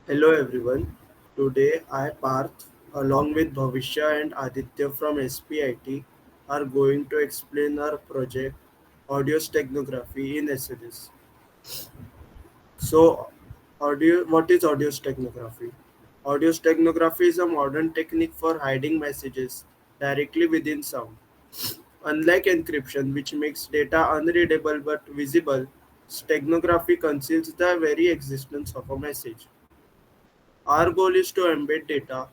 Hello everyone. Today I Parth along with Bhavishy and Aditya from SPIT are going to explain our project audio steganography in SMS. So what is audio steganography? Audio steganography is a modern technique for hiding messages directly within sound. Unlike encryption which makes data unreadable but visible, steganography conceals the very existence of a message. Our goal is to embed data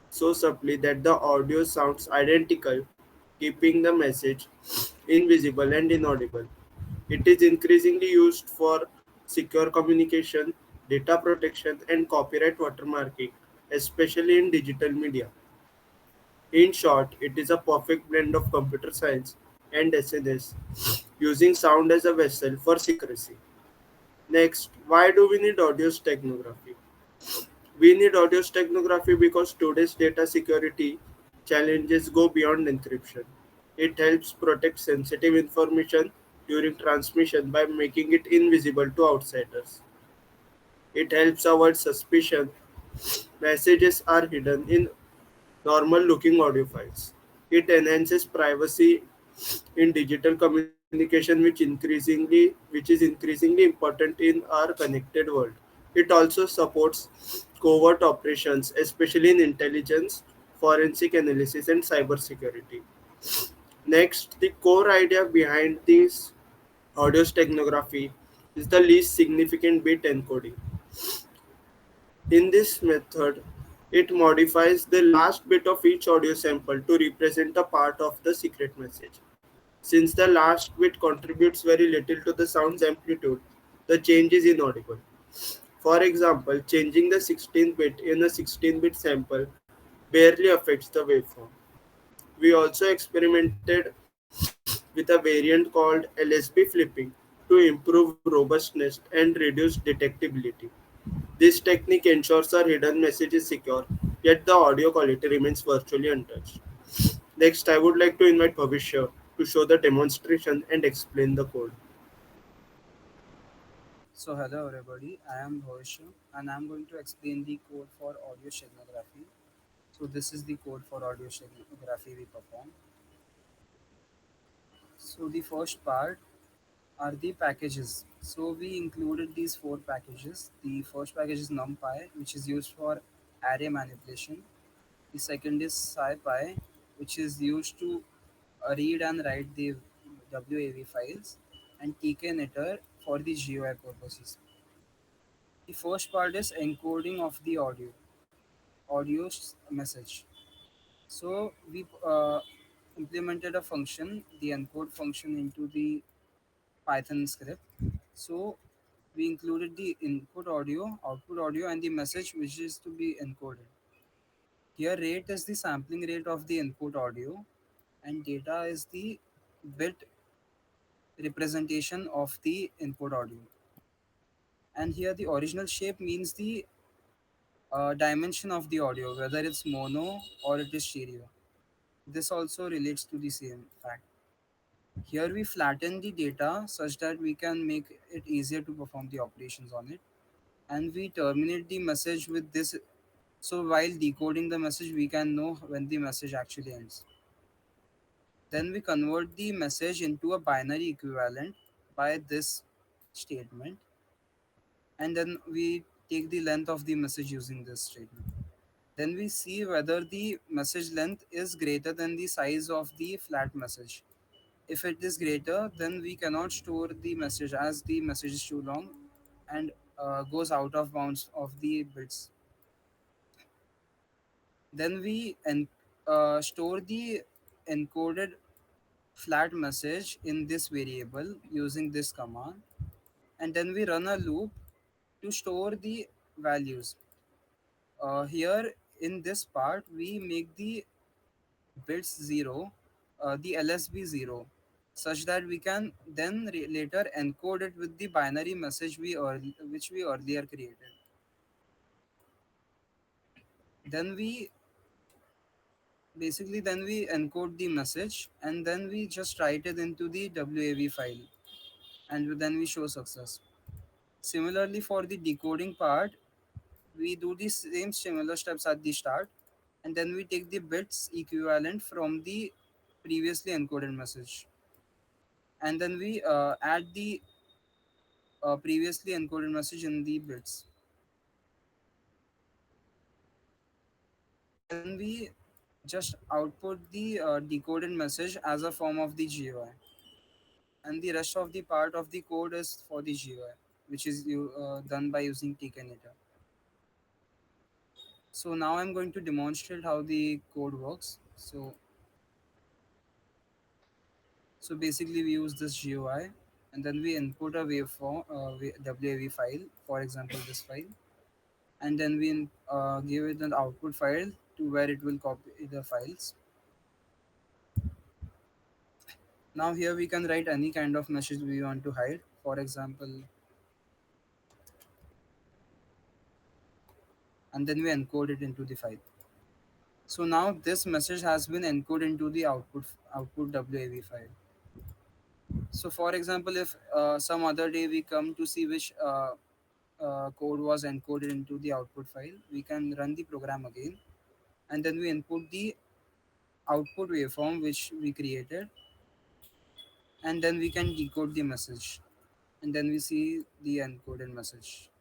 so subtly that the audio sounds identical, keeping the message invisible and inaudible. It is increasingly used for secure communication, data protection, and copyright watermarking, especially in digital media. In short, it is a perfect blend of computer science and SNS, using sound as a vessel for secrecy. Next, why do we need audio steganography? We need audio steganography because today's data security challenges go beyond encryption. It helps protect sensitive information during transmission by making it invisible to outsiders. It helps avoid suspicion. Messages are hidden in normal looking audio files. It enhances privacy in digital communication which is increasingly important in our connected world. It also supports covert operations, especially in intelligence, forensic analysis, and cybersecurity. Next, the core idea behind this audio steganography is the least significant bit encoding. In this method, it modifies the last bit of each audio sample to represent a part of the secret message. Since the last bit contributes very little to the sound's amplitude, the change is inaudible. For example, changing the 16th bit in a 16-bit sample barely affects the waveform. We also experimented with a variant called LSB flipping to improve robustness and reduce detectability. This technique ensures our hidden message is secure, yet the audio quality remains virtually untouched. Next, I would like to invite Bhavishy to show the demonstration and explain the code. So hello everybody, I am Bhavishy and I am going to explain the code for audio steganography. So this is the code for audio steganography we perform. So the first part are the packages. So we included these four packages. The first package is NumPy, which is used for array manipulation. The second is SciPy, which is used to read and write the WAV files, and TKknitter for the GUI purposes. The first part is encoding of the message. So we implemented a function, the encode function, into the Python script. So we included the input audio, output audio, and the message which is to be encoded. Here, rate is the sampling rate of the input audio, and data is the bit representation of the input audio. And here, the original shape means the dimension of the audio, whether it's mono or it is stereo. This also relates to the same fact. Here we flatten the data such that we can make it easier to perform the operations on it. And we terminate the message with this. So while decoding the message, we can know when the message actually ends. Then we convert the message into a binary equivalent by this statement. And then we take the length of the message using this statement. Then we see whether the message length is greater than the size of the flat message. If it is greater, then we cannot store the message as the message is too long and goes out of bounds of the bits. Then we store the encoded flat message in this variable using this command, and then we run a loop to store the values. Here in this part, we make the bits 0, the LSB 0, such that we can then later encode it with the binary message which we earlier created. Then we then we encode the message and then we just write it into the WAV file, and then we show success. Similarly, for the decoding part, we do the same similar steps at the start, and then we take the bits equivalent from the previously encoded message, and then we add the previously encoded message in the bits, and then we just output the decoded message as a form of the GUI, and the rest of the part of the code is for the GUI, which is done by using Tkinter. So now I'm going to demonstrate how the code works. So basically we use this GUI, and then we input a waveform, WAV file, for example this file, and then we give it an output file to where it will copy the files. Now here we can write any kind of message we want to hide, for example, and then we encode it into the file. So now this message has been encoded into the output WAV file. So for example, if some other day we come to see which code was encoded into the output file, we can run the program again, and then we input the output waveform which we created, and then we can decode the message, and then we see the encoded message.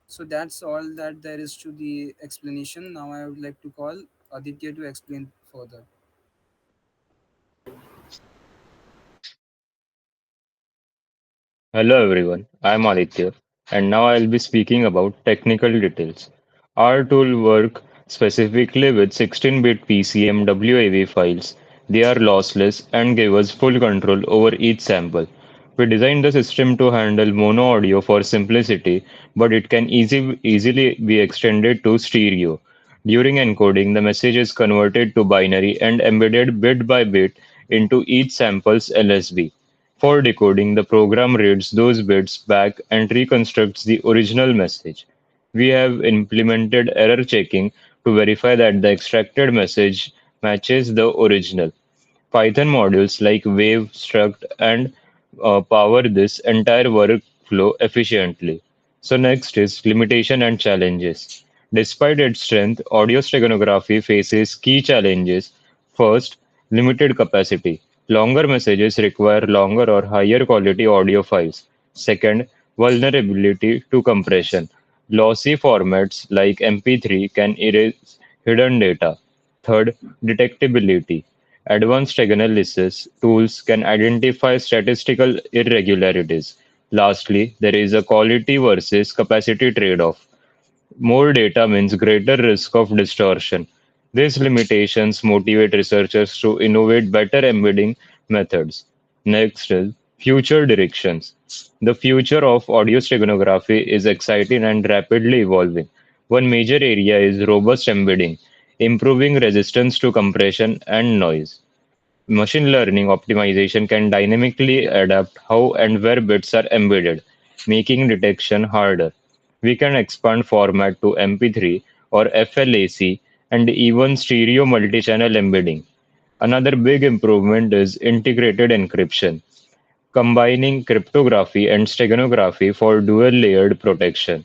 So that's all that there is to the explanation. Now I would like to call Aditya to explain further. Hello everyone, I am Aditya, and now I will be speaking about technical details. Our tool work specifically with 16-bit PCM WAV files. They are lossless and give us full control over each sample. We designed the system to handle mono audio for simplicity, but it can easily be extended to stereo. During encoding, the message is converted to binary and embedded bit by bit into each sample's LSB. For decoding, the program reads those bits back and reconstructs the original message. We have implemented error checking to verify that the extracted message matches the original. Python modules like Wave, Struct, and power this entire workflow efficiently. So next is limitation and challenges. Despite its strength, audio steganography faces key challenges. First, limited capacity. Longer messages require longer or higher quality audio files. Second, vulnerability to compression. Lossy formats like MP3 can erase hidden data. Third, detectability. Advanced analysis tools can identify statistical irregularities. Lastly, there is a quality versus capacity trade-off. More data means greater risk of distortion. These limitations motivate researchers to innovate better embedding methods. Next is future directions. The future of audio steganography is exciting and rapidly evolving. One major area is robust embedding, improving resistance to compression and noise. Machine learning optimization can dynamically adapt how and where bits are embedded, making detection harder. We can expand format to MP3 or FLAC and even stereo multi-channel embedding. Another big improvement is integrated encryption, combining cryptography and steganography for dual-layered protection.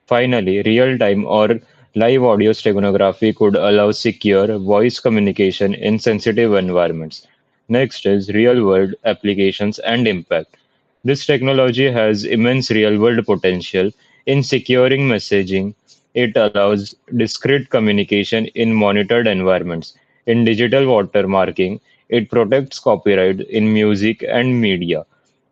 Finally, real-time or live audio steganography could allow secure voice communication in sensitive environments. Next is real-world applications and impact. This technology has immense real-world potential in securing messaging. It allows discrete communication in monitored environments. In digital watermarking, it protects copyright in music and media.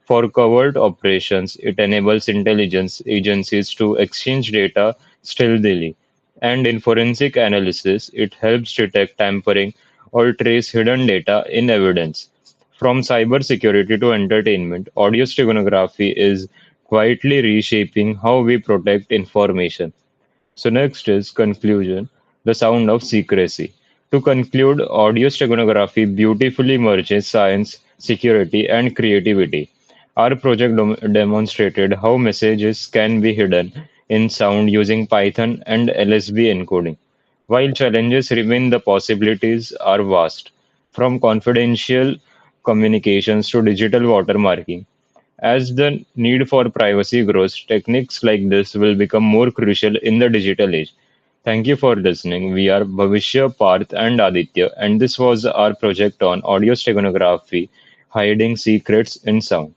For covert operations, it enables intelligence agencies to exchange data stealthily. And in forensic analysis, it helps detect tampering or trace hidden data in evidence. From cybersecurity to entertainment, audio steganography is quietly reshaping how we protect information. So next is conclusion, the sound of secrecy. To conclude, audio steganography beautifully merges science, security, and creativity. Our project demonstrated how messages can be hidden in sound using Python and LSB encoding. While challenges remain, the possibilities are vast, from confidential communications to digital watermarking. As the need for privacy grows, techniques like this will become more crucial in the digital age. Thank you for listening. We are Bhavishya, Parth, and Aditya, and this was our project on audio steganography, hiding secrets in sound.